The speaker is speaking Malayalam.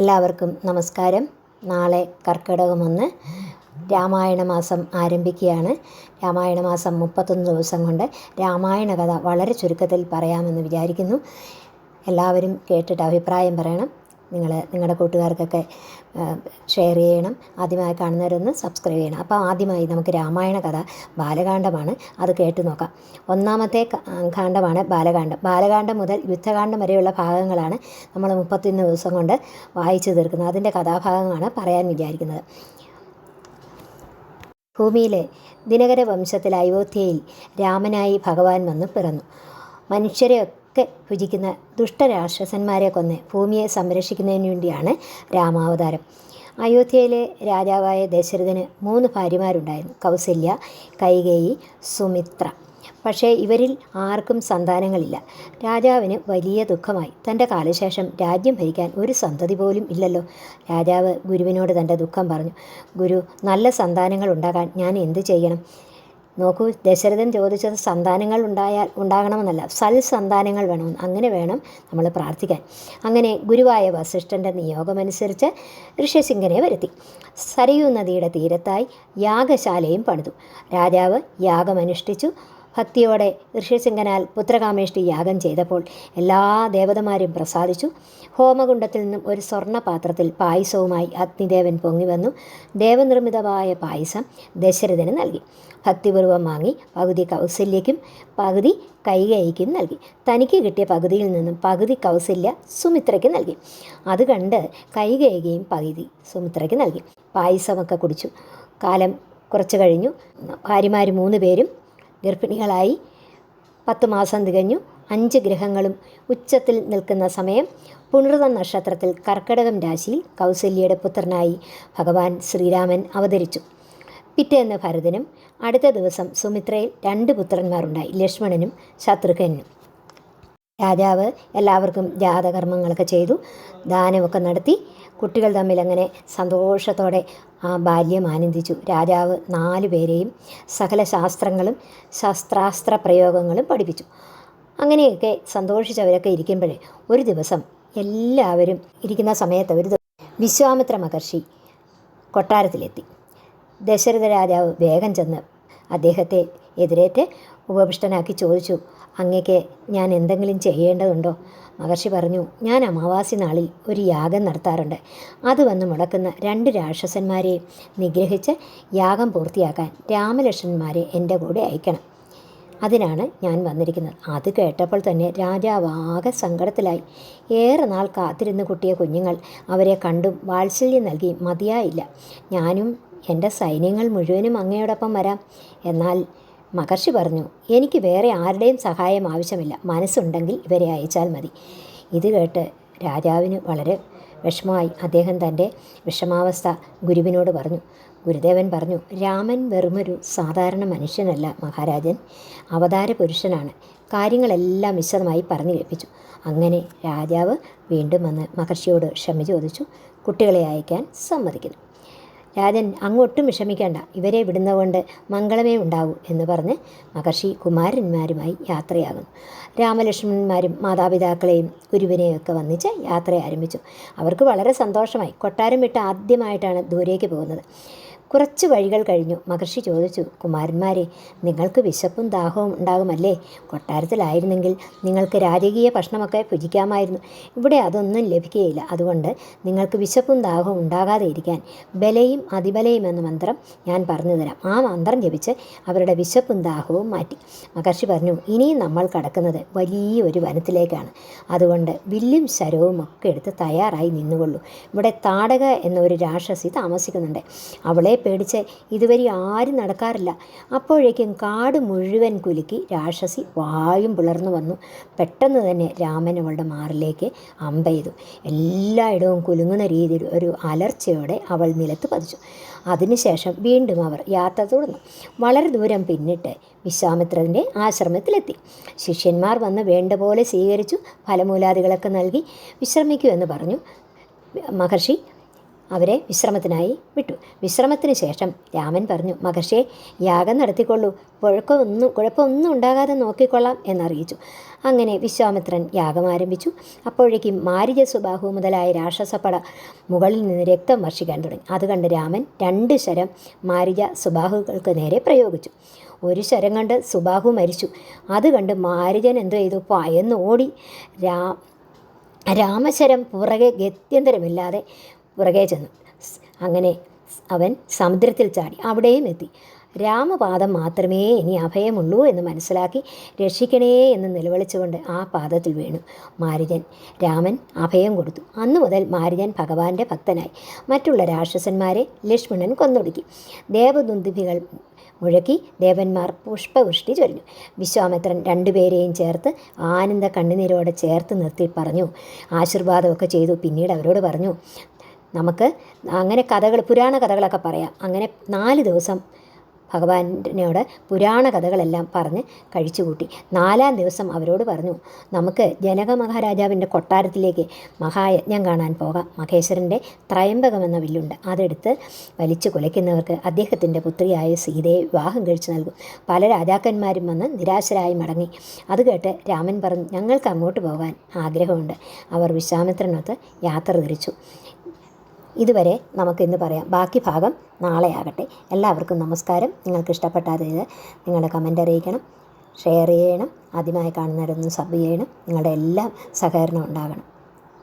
എല്ലാവർക്കും നമസ്കാരം. നാളെ കർക്കിടകം 1 രാമായണ മാസം ആരംഭിക്കുകയാണ്. രാമായണ മാസം 31 ദിവസം കൊണ്ട് രാമായണ കഥ വളരെ ചുരുക്കത്തിൽ പറയാമെന്ന് വിചാരിക്കുന്നു. എല്ലാവരും കേട്ടിട്ട് അഭിപ്രായം പറയണം. നിങ്ങളുടെ കൂട്ടുകാർക്കൊക്കെ ഷെയർ ചെയ്യണം. ആദ്യമായി കാണുന്നവരൊന്ന് സബ്സ്ക്രൈബ് ചെയ്യണം. അപ്പോൾ ആദ്യമായി നമുക്ക് രാമായണ കഥ ബാലകാണ്ഡമാണ്, അത് കേട്ടു നോക്കാം. ഒന്നാമത്തെ കാണ്ഡമാണ് ബാലകാണ്ഡം. ബാലകാണ്ഡം മുതൽ യുദ്ധകാണ്ഡം വരെയുള്ള ഭാഗങ്ങളാണ് നമ്മൾ 31 ദിവസം കൊണ്ട് വായിച്ചു തീർക്കുന്നത്. അതിൻ്റെ കഥാഭാഗങ്ങളാണ് പറയാൻ വിചാരിക്കുന്നത്. ഭൂമിയിലെ ദിനകര വംശത്തിൽ അയോധ്യയിൽ രാമനായി ഭഗവാൻ വന്ന് പിറന്നു. മനുഷ്യരെയൊക്കെ ഭുജിക്കുന്ന ദുഷ്ടരാക്ഷസന്മാരെ കൊന്ന് ഭൂമിയെ സംരക്ഷിക്കുന്നതിന് വേണ്ടിയാണ് രാമാവതാരം. അയോധ്യയിലെ രാജാവായ ദശരഥന് 3 ഭാര്യമാരുണ്ടായിരുന്നു: കൗസല്യ, കൈകേയി, സുമിത്ര. പക്ഷേ ഇവരിൽ ആർക്കും സന്താനങ്ങളില്ല. രാജാവിന് വലിയ ദുഃഖമായി. തൻ്റെ കാലശേഷം രാജ്യം ഭരിക്കാൻ ഒരു സന്തതി പോലും ഇല്ലല്ലോ. രാജാവ് ഗുരുവിനോട് തൻ്റെ ദുഃഖം പറഞ്ഞു. ഗുരു, നല്ല സന്താനങ്ങൾ ഉണ്ടാകാൻ ഞാൻ എന്ത് ചെയ്യണം? നോക്കൂ, ദശരഥൻ ചോദിച്ചത് സന്താനങ്ങൾ ഉണ്ടാകണമെന്നല്ല, സൽസന്താനങ്ങൾ വേണമെന്ന്. അങ്ങനെ വേണം നമ്മൾ പ്രാർത്ഥിക്കാൻ. അങ്ങനെ ഗുരുവായ വസിഷ്ഠൻ്റെ നിയോഗമനുസരിച്ച് ഋഷ്യശൃംഖനെ വരുത്തി. സരയൂ നദിയുടെ തീരത്തായി യാഗശാലയും പണിതു. രാജാവ് യാഗമനുഷ്ഠിച്ചു. ഭക്തിയോടെ ഋഷ്യശൃംഖനാൽ പുത്രകാമേഷ്ടി യാഗം ചെയ്തപ്പോൾ എല്ലാ ദേവതമാരും പ്രസാദിച്ചു. ഹോമകുണ്ടത്തിൽ നിന്നും ഒരു സ്വർണ്ണ പാത്രത്തിൽ പായസവുമായി അഗ്നിദേവൻ പൊങ്ങി വന്നു. ദേവനിർമ്മിതമായ പായസം ദശരഥന് നൽകി. ഭക്തിപൂർവ്വം വാങ്ങി പകുതി കൗസല്യയ്ക്കും പകുതി കൈകേയിക്കും നൽകി. തനിക്ക് കിട്ടിയ പകുതിയിൽ നിന്നും പകുതി കൗസല്യ സുമിത്രയ്ക്ക് നൽകി. അത് കണ്ട് കൈകേയിയും പകുതി സുമിത്രയ്ക്ക് നൽകി. പായസമൊക്കെ കുടിച്ചു. കാലം കുറച്ച് കഴിഞ്ഞു. ഭാര്യമാർ 3 പേരും ഗർഭിണികളായി. 10 മാസം തികഞ്ഞു. 5 ഗ്രഹങ്ങളും ഉച്ചത്തിൽ നിൽക്കുന്ന സമയം പുണർത നക്ഷത്രത്തിൽ കർക്കിടകം രാശിയിൽ കൗസല്യയുടെ പുത്രനായി ഭഗവാൻ ശ്രീരാമൻ അവതരിച്ചു. പിറ്റേന്ന് ഭരതനും അടുത്ത ദിവസം സുമിത്രയിൽ 2 പുത്രന്മാരുണ്ടായി: ലക്ഷ്മണനും ശത്രുഘ്നും. രാജാവ് എല്ലാവർക്കും ജാതകർമ്മങ്ങളൊക്കെ ചെയ്തു, ദാനമൊക്കെ നടത്തി. കുട്ടികൾ തമ്മിൽ അങ്ങനെ സന്തോഷത്തോടെ ആ ബാല്യം ആനന്ദിച്ചു. രാജാവ് 4 പേരെയും സകല ശാസ്ത്രങ്ങളും ശസ്ത്രാസ്ത്ര പ്രയോഗങ്ങളും പഠിപ്പിച്ചു. അങ്ങനെയൊക്കെ സന്തോഷിച്ചവരൊക്കെ ഇരിക്കുമ്പോഴേ ഒരു ദിവസം എല്ലാവരും ഇരിക്കുന്ന സമയത്ത് വിശ്വാമിത്ര മഹർഷി കൊട്ടാരത്തിലെത്തി. ദശരഥ രാജാവ് വേഗം ചെന്ന് അദ്ദേഹത്തെ എതിരേറ്റ് ഉപവിഷ്ടനാക്കി ചോദിച്ചു: അങ്ങേക്ക് ഞാൻ എന്തെങ്കിലും ചെയ്യേണ്ടതുണ്ടോ? മഹർഷി പറഞ്ഞു: ഞാൻ അമാവാസി നാളിൽ ഒരു യാഗം നടത്താറുണ്ട്. അത് വന്ന് മുടക്കുന്ന 2 രാക്ഷസന്മാരെ നിഗ്രഹിച്ച് യാഗം പൂർത്തിയാക്കാൻ രാമലക്ഷ്മണന്മാരെ എൻ്റെ കൂടെ അയക്കണം. അതിനാണ് ഞാൻ വന്നിരിക്കുന്നത്. അത് കേട്ടപ്പോൾ തന്നെ രാജാവ് ആകെ സങ്കടത്തിലായി. ഏറെ നാൾ കാത്തിരുന്ന് കുട്ടിയ കുഞ്ഞുങ്ങൾ അവരെ കണ്ടും വാത്സല്യം നൽകി മതിയായില്ല. ഞാനും എൻ്റെ സൈന്യങ്ങൾ മുഴുവനും അങ്ങയോടൊപ്പം വരാം. എന്നാൽ മഹർഷി പറഞ്ഞു: എനിക്ക് വേറെ ആരുടെയും സഹായം ആവശ്യമില്ല. മനസ്സുണ്ടെങ്കിൽ ഇവരെ അയച്ചാൽ മതി. ഇത് കേട്ട് രാജാവിന് വളരെ വിഷമമായി. അദ്ദേഹം തൻ്റെ വിഷമാവസ്ഥ ഗുരുവിനോട് പറഞ്ഞു. ഗുരുദേവൻ പറഞ്ഞു: രാമൻ വെറുമൊരു സാധാരണ മനുഷ്യനല്ല മഹാരാജൻ, അവതാര പുരുഷനാണ്. കാര്യങ്ങളെല്ലാം വിശദമായി പറഞ്ഞു കേൾപ്പിച്ചു. അങ്ങനെ രാജാവ് വീണ്ടും വന്ന് മഹർഷിയോട് ക്ഷമ ചോദിച്ചു. കുട്ടികളെ അയക്കാൻ സമ്മതിക്കുന്നു. രാജൻ, അങ്ങൊട്ടും വിഷമിക്കേണ്ട, ഇവരെ വിടുന്നതുകൊണ്ട് മംഗളമേ ഉണ്ടാവൂ എന്ന് പറഞ്ഞ് മഹർഷി കുമാരന്മാരുമായി യാത്രയാകുന്നു. രാമലക്ഷ്മണന്മാരും മാതാപിതാക്കളെയും ഗുരുവിനെയും ഒക്കെ വന്നിച്ച് യാത്ര ആരംഭിച്ചു. അവർക്ക് വളരെ സന്തോഷമായി. കൊട്ടാരം വിട്ട് ആദ്യമായിട്ടാണ് ദൂരേക്ക് പോകുന്നത്. കുറച്ച് വഴികൾ കഴിഞ്ഞു. മഹർഷി ചോദിച്ചു: കുമാരന്മാരെ, നിങ്ങൾക്ക് വിശപ്പും ദാഹവും ഉണ്ടാകുമല്ലേ? കൊട്ടാരത്തിലായിരുന്നെങ്കിൽ നിങ്ങൾക്ക് രാജകീയ ഭക്ഷണമൊക്കെ ഭുജിക്കാമായിരുന്നു. ഇവിടെ അതൊന്നും ലഭിക്കുകയില്ല. അതുകൊണ്ട് നിങ്ങൾക്ക് വിശപ്പും ദാഹവും ഉണ്ടാകാതെ ഇരിക്കാൻ ബലയും അതിബലയും എന്ന മന്ത്രം ഞാൻ പറഞ്ഞു തരാം. ആ മന്ത്രം ജപിച്ച് അവരുടെ വിശപ്പും ദാഹവും മാറ്റി. മഹർഷി പറഞ്ഞു: ഇനിയും നമ്മൾ കടക്കുന്നത് വലിയൊരു വനത്തിലേക്കാണ്. അതുകൊണ്ട് വില്ലും ശരവും ഒക്കെ എടുത്ത് തയ്യാറായി നിന്നുകൊള്ളൂ. ഇവിടെ താടക എന്നൊരു രാക്ഷസി താമസിക്കുന്നുണ്ട്. അവളെ പേടിച്ച് ഇതുവരെ ആരും നടക്കാറില്ല. അപ്പോഴേക്കും കാട് മുഴുവൻ കുലുക്കി രാക്ഷസി വായും പിളർന്നു വന്നു. പെട്ടെന്ന് തന്നെ രാമൻ അവളുടെ മാറിലേക്ക് അമ്പെയ്തു. എല്ലായിടവും കുലുങ്ങുന്ന രീതിയിൽ ഒരു അലർച്ചയോടെ അവൾ നിലത്ത് പതിച്ചു. അതിനുശേഷം വീണ്ടും അവർ യാത്ര തുടർന്നു. വളരെ ദൂരം പിന്നിട്ട് വിശ്വാമിത്രൻ്റെ ആശ്രമത്തിലെത്തി. ശിഷ്യന്മാർ വന്ന് വേണ്ട പോലെ സ്വീകരിച്ചു. ഫലമൂലാദികളൊക്കെ നൽകി വിശ്രമിക്കൂ എന്ന് പറഞ്ഞു. മഹർഷി അവരെ വിശ്രമത്തിനായി വിട്ടു. വിശ്രമത്തിന് ശേഷം രാമൻ പറഞ്ഞു, മഹർഷിയെ, യാഗം നടത്തിക്കൊള്ളൂ, കുഴപ്പമൊന്നും ഉണ്ടാകാതെ നോക്കിക്കൊള്ളാം എന്നറിയിച്ചു. അങ്ങനെ വിശ്വാമിത്രൻ യാഗം ആരംഭിച്ചു. അപ്പോഴേക്കും മാരിജ, സുബാഹു മുതലായ രാക്ഷസപ്പട മുകളിൽ നിന്ന് രക്തം വർഷിക്കാൻ തുടങ്ങി. അത് കണ്ട് രാമൻ 2 ശരം മാരിജ, സുബാഹുക്കൾക്ക് നേരെ പ്രയോഗിച്ചു. 1 ശരം കണ്ട് സുബാഹു മരിച്ചു. അത് കണ്ട് മാരിജൻ എന്തു ചെയ്തു? ഭയന്ന് ഓടി. രാമശരം പുറകെ ഗത്യന്തരമില്ലാതെ പുറകെ ചെന്നു. അങ്ങനെ അവൻ സമുദ്രത്തിൽ ചാടി. അവിടെയും എത്തി. രാമപാദം മാത്രമേ ഇനി അഭയമുള്ളൂ എന്ന് മനസ്സിലാക്കി രക്ഷിക്കണേ എന്ന് നിലവിളിച്ചുകൊണ്ട് ആ പാദത്തിൽ വീണു മാരിജൻ. രാമൻ അഭയം കൊടുത്തു. അന്നു മുതൽ മാരിജൻ ഭഗവാന്റെ ഭക്തനായി. മറ്റുള്ള രാക്ഷസന്മാരെ ലക്ഷ്മണൻ കൊന്നൊടുക്കി. ദേവദുന്ദുഭികൾ മുഴക്കി ദേവന്മാർ പുഷ്പവൃഷ്ടി ചൊരിഞ്ഞു. വിശ്വാമിത്രൻ 2 പേരെയും ചേർത്ത് ആനന്ദ കണ്ണുനീരോടെ ചേർത്ത് നിർത്തി പറഞ്ഞു, ആശീർവാദമൊക്കെ ചെയ്തു. പിന്നീട് അവരോട് പറഞ്ഞു, നമുക്ക് അങ്ങനെ പുരാണ കഥകളൊക്കെ പറയാം. അങ്ങനെ 4 ദിവസം ഭഗവാനോട് പുരാണ കഥകളെല്ലാം പറഞ്ഞ് കഴിച്ചുകൂട്ടി. 4-ാം ദിവസം അവരോട് പറഞ്ഞു, നമുക്ക് ജനക മഹാരാജാവിൻ്റെ കൊട്ടാരത്തിലേക്ക് മഹായജ്ഞം കാണാൻ പോകാം. മഹേശ്വരൻ്റെ ത്രയംബകമെന്ന വില്ലുണ്ട്. അതെടുത്ത് വലിച്ചു കുലയ്ക്കുന്നവർക്ക് അദ്ദേഹത്തിൻ്റെ പുത്രിയായ സീതയെ വിവാഹം കഴിച്ചു നൽകും. പല രാജാക്കന്മാരും വന്ന് നിരാശരായി മടങ്ങി. അത് കേട്ട് രാമൻ പറഞ്ഞു, ഞങ്ങൾക്ക് അങ്ങോട്ട് പോകാൻ ആഗ്രഹമുണ്ട്. അവർ വിശ്വാമിത്രനൊത്ത് യാത്ര തിരിച്ചു. ഇതുവരെ നമുക്കിന്ന് പറയാം. ബാക്കി ഭാഗം നാളെ ആകട്ടെ. എല്ലാവർക്കും നമസ്കാരം. നിങ്ങൾക്ക് ഇഷ്ടപ്പെട്ടാൽ നിങ്ങളുടെ കമൻ്റ് അറിയിക്കണം, ഷെയർ ചെയ്യണം. ആദ്യമായി കാണുന്നവരൊന്ന് സബ് ചെയ്യണം. നിങ്ങളുടെ എല്ലാം സഹകരണം ഉണ്ടാകണം.